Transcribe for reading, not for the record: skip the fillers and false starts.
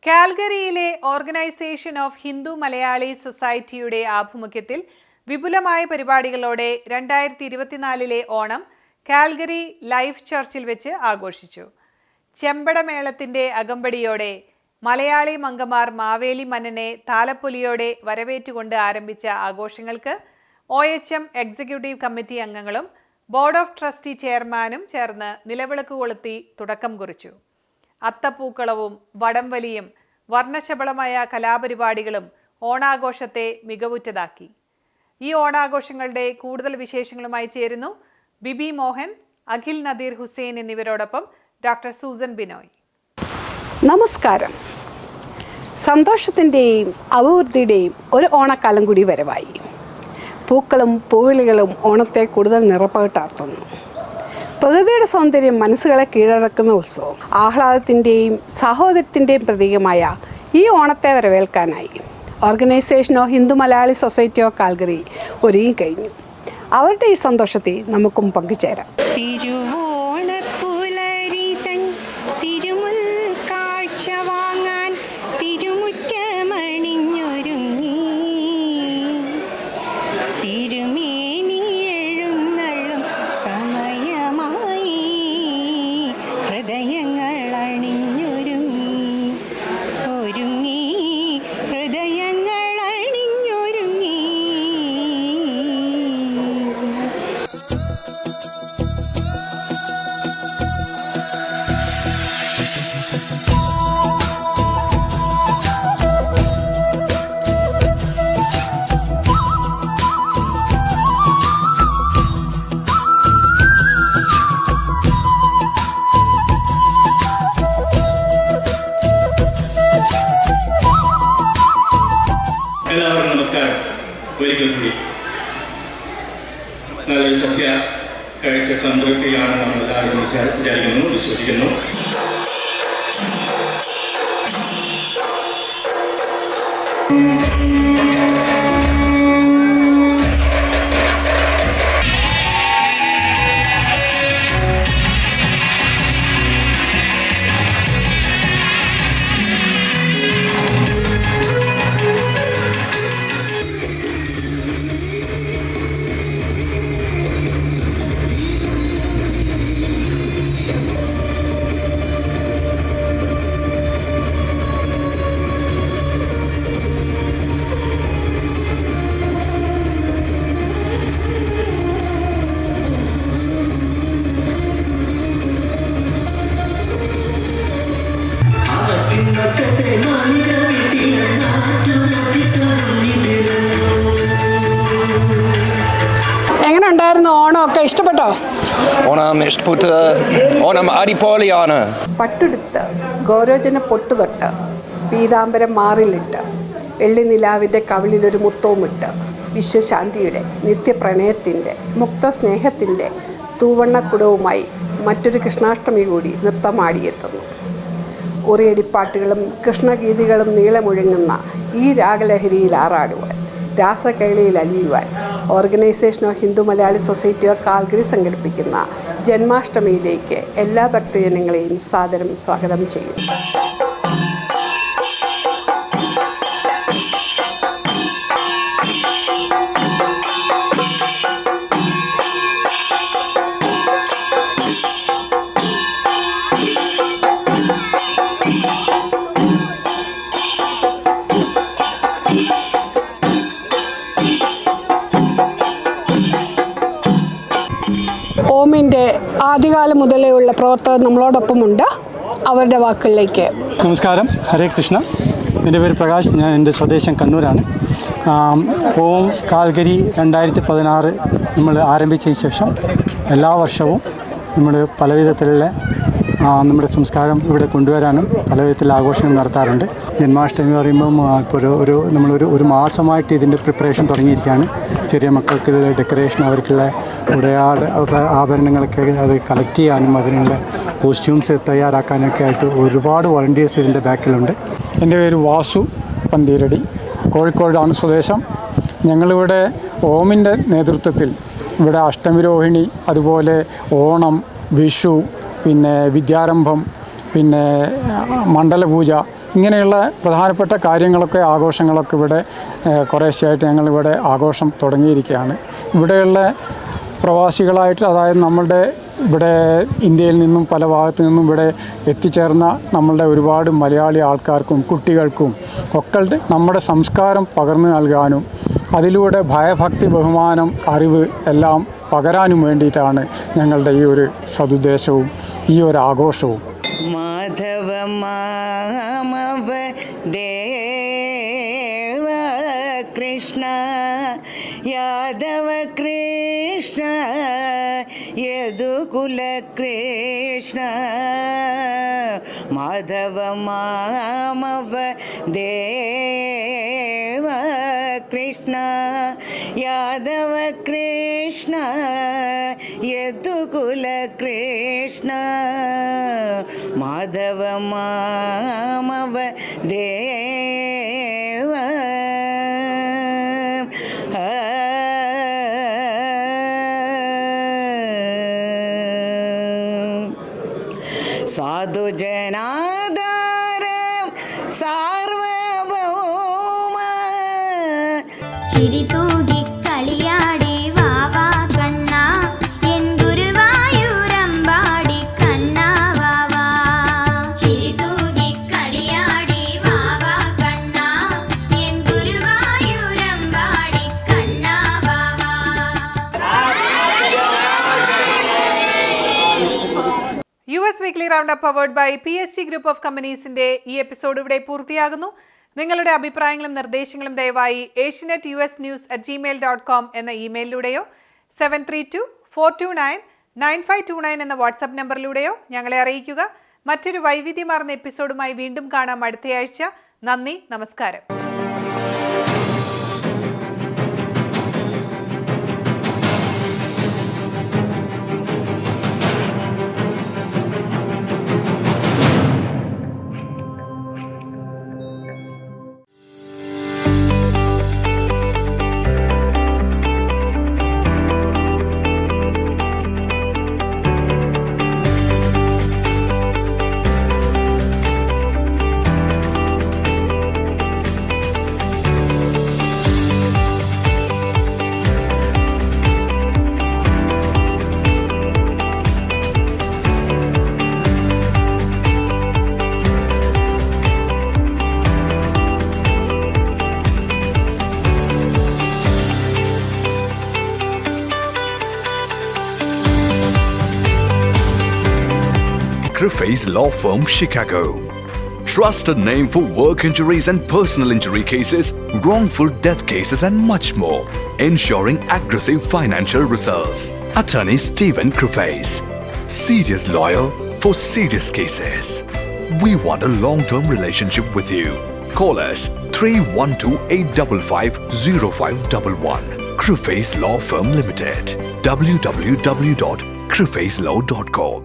കാൽഗറിയിലെ organisation of Hindu Malayali സൊസൈറ്റിയുടെ ആഭിമുഖ്യത്തിൽ വിപുലമായ പരിപാടികളോടെ 2024 ഓണം കാൽഗറി ലൈഫ് ചർച്ചിൽ വെച്ച് ആഘോഷിച്ചു. ചെമ്പടമേളത്തിന്റെ അകമ്പടിയോടെ മലയാളി മംഗമാർ മാവേലി മന്നനെ താലപ്പൊലിയോടെ വരവേറ്റുകൊണ്ട് ആരംഭിച്ച ആഘോഷങ്ങൾക്ക് OHM എക്സിക്യൂട്ടീവ് കമ്മിറ്റി അംഗങ്ങളും ബോർഡ് ഓഫ് ട്രസ്റ്റി ചെയർമാനും ചേർന്ന് നിലവിളക്ക് കൊളുത്തി തുടക്കം കുറിച്ചു. അത്തപ്പൂക്കളവും വടംവലിയും വർണ്ണശബളമായ കലാപരിപാടികളും ഓണാഘോഷത്തെ മികവുറ്റതാക്കി. ഈ ഓണാഘോഷങ്ങളുടെ കൂടുതൽ വിശേഷങ്ങളുമായി ചേരുന്നു ബിബി മോഹൻ, അഖിൽ നദീർ ഹുസൈൻ എന്നിവരോടൊപ്പം ഡോക്ടർ സൂസൻ ബിനോയ്. നമസ്കാരം. സന്തോഷത്തിൻ്റെയും അഭിവൃദ്ധിയുടെയും ഒരു ഓണക്കാലം കൂടി വരവായി. പൂക്കളും പൂവിളികളും ഓണത്തെ കൂടുതൽ നിറപ്പകിട്ടാർത്തുന്നു. പ്രകൃതിയുടെ സൗന്ദര്യം മനസ്സുകളെ കീഴടക്കുന്ന ഉത്സവം. ആഹ്ലാദത്തിൻ്റെയും സഹോദരത്തിൻ്റെയും പ്രതീകമായ ഈ ഓണത്തെ വരവേൽക്കാനായി organisation of Hindu Malayali society of Calgary ഒരുങ്ങിക്കഴിഞ്ഞു. അവരുടെ ഈ സന്തോഷത്തിൽ നമുക്കും പങ്കുചേരാം. എല്ലാവർക്കും നമസ്കാരം. ഒരിക്കൽ കൂടി നല്ലൊരു സദ്യ കഴിച്ച സംതൃപ്തിയിലാണ് നമ്മൾ എല്ലാവരും വിചാരിക്കുന്നു, വിശ്വസിക്കുന്നു. എങ്ങനെ ഉണ്ടായിരുന്നു? ഓണമൊക്കെ ഇഷ്ടപ്പെട്ടോ? ഓണം ഇഷ്ടപ്പെട്ട്. ഓണം അടിപൊളിയാണ്. പട്ടെടുത്ത് ഗൗരോജന പൊട്ടുതൊട്ട് പീതാംബരം മാറിലിട്ട് വെള്ളി നിലാവിൻ്റെ കവിളിലൊരു മുത്തവുമിട്ട് വിശ്വശാന്തിയുടെ നിത്യപ്രണയത്തിൻ്റെ മുക്ത സ്നേഹത്തിൻ്റെ തൂവണ്ണക്കുടവുമായി മറ്റൊരു കൃഷ്ണാഷ്ടമി കൂടി നൃത്തമാടിയെത്തുന്നു. ഉറിയടിപ്പാട്ടുകളും കൃഷ്ണഗീതികളും നീളമൊഴുങ്ങുന്ന ഈ രാഗലഹരിയിൽ ആറാടുവാൻ, രാസകൈളിയിൽ അലിയുവാൻ organisation of Hindu Malayali society of Calgary സംഘടിപ്പിക്കുന്ന ജന്മാഷ്ടമിയിലേക്ക് എല്ലാ ഭക്തജനങ്ങളെയും സാദരം സ്വാഗതം ചെയ്യുന്നു. ഓമിൻ്റെ ആദ്യകാലം മുതലേ ഉള്ള പ്രവർത്തകർ നമ്മളോടൊപ്പമുണ്ട്. അവരുടെ വാക്കുകളിലേക്ക്. നമസ്കാരം, ഹരേ കൃഷ്ണ. എൻ്റെ പേര് പ്രകാശ്. ഞാൻ എൻ്റെ സ്വദേശം കണ്ണൂരാണ്. ഓം കാൽഗരി 2016 നമ്മൾ ആരംഭിച്ചതിന് ശേഷം എല്ലാ വർഷവും നമ്മൾ പലവിധത്തിലുള്ള നമ്മുടെ സംസ്കാരം ഇവിടെ കൊണ്ടുവരാനും പല വിധത്തിലുള്ള ആഘോഷങ്ങൾ നടത്താറുണ്ട്. ജന്മാഷ്ടമി പറയുമ്പം ഇപ്പോൾ ഒരു മാസമായിട്ട് ഇതിൻ്റെ പ്രിപ്പറേഷൻ തുടങ്ങിയിരിക്കുകയാണ്. ചെറിയ മക്കൾക്കുള്ള ഡെക്കറേഷൻ, അവർക്കുള്ള ആഭരണങ്ങളൊക്കെ അത് കളക്ട് ചെയ്യാനും അതിനുള്ള കോസ്റ്റ്യൂംസ് തയ്യാറാക്കാനൊക്കെ ആയിട്ട് ഒരുപാട് വോളണ്ടിയേഴ്സ് ഇതിൻ്റെ ബാക്കിലുണ്ട്. എൻ്റെ പേര് വാസു പന്തീരടി, കോഴിക്കോടാണ് സ്വദേശം. ഞങ്ങളിവിടെ ഓമിൻ്റെ നേതൃത്വത്തിൽ ഇവിടെ അഷ്ടമിരോഹിണി, അതുപോലെ ഓണം, വിഷു, പിന്നെ വിദ്യാരംഭം, പിന്നെ മണ്ഡലപൂജ ഇങ്ങനെയുള്ള പ്രധാനപ്പെട്ട കാര്യങ്ങളൊക്കെ ആഘോഷങ്ങളൊക്കെ ഇവിടെ കുറേശ്ശെയായിട്ട് ഞങ്ങളിവിടെ ആഘോഷം തുടങ്ങിയിരിക്കുകയാണ്. ഇവിടെയുള്ള പ്രവാസികളായിട്ട്, അതായത് നമ്മളുടെ ഇവിടെ ഇന്ത്യയിൽ നിന്നും പല ഭാഗത്തു നിന്നും ഇവിടെ എത്തിച്ചേർന്ന നമ്മളുടെ ഒരുപാട് മലയാളി ആൾക്കാർക്കും കുട്ടികൾക്കും ഒക്കെ നമ്മുടെ സംസ്കാരം പകർന്നു നൽകാനും അതിലൂടെ ഭയഭക്തി ബഹുമാനം അറിവ് എല്ലാം പകരാനും വേണ്ടിയിട്ടാണ് ഞങ്ങളുടെ ഈ ഒരു സതുദ്ദേശവും ഈ ഒരു ആഘോഷവും. മാധവ മാമവ ദേവ കൃഷ്ണ യാദവ കൃഷ്ണ യദുകുല കൃഷ്ണ മാധവ മാമവ ദേവ കൃഷ്ണ യാദവ കൃഷ്ണ യദുകുല കൃഷ്ണ മാധവ മാമവ ദേവ സാധുജനാധാരം സാർവഭൗമ ചിരിതൂകി കളിയാടി വാവാ കണ്ണ എൻ ഗുരുവായൂരമ്പാടി കണ്ണ വാവാ ചിരിതൂകി കളിയാടി വാവാ കണ്ണ എൻ ഗുരുവായൂരമ്പാടി കണ്ണ വാവാ. US weekly round up powered by PSG group of കമ്പനീസിന്റെ ഈ എപ്പിസോഡ് ഇവിടെ പൂർത്തിയാകുന്നു. നിങ്ങളുടെ അഭിപ്രായങ്ങളും നിർദ്ദേശങ്ങളും ദയവായി asianetUSnews@gmail.com എന്ന ഇമെയിലിലൂടെയോ 7324299529 എന്ന വാട്സാപ്പ് നമ്പറിലൂടെയോ ഞങ്ങളെ അറിയിക്കുക. മറ്റൊരു വൈവിധ്യമാർന്ന എപ്പിസോഡുമായി വീണ്ടും കാണാം അടുത്തയാഴ്ച. നന്ദി, നമസ്കാരം. Crufface Law Firm, Chicago. Trusted name for work injuries and personal injury cases, wrongful death cases and much more. Ensuring aggressive financial results. Attorney Stephen Crufface. Serious lawyer for serious cases. We want a long-term relationship with you. Call us 312-855-0511. Crufface Law Firm Limited. www.cruffacelaw.com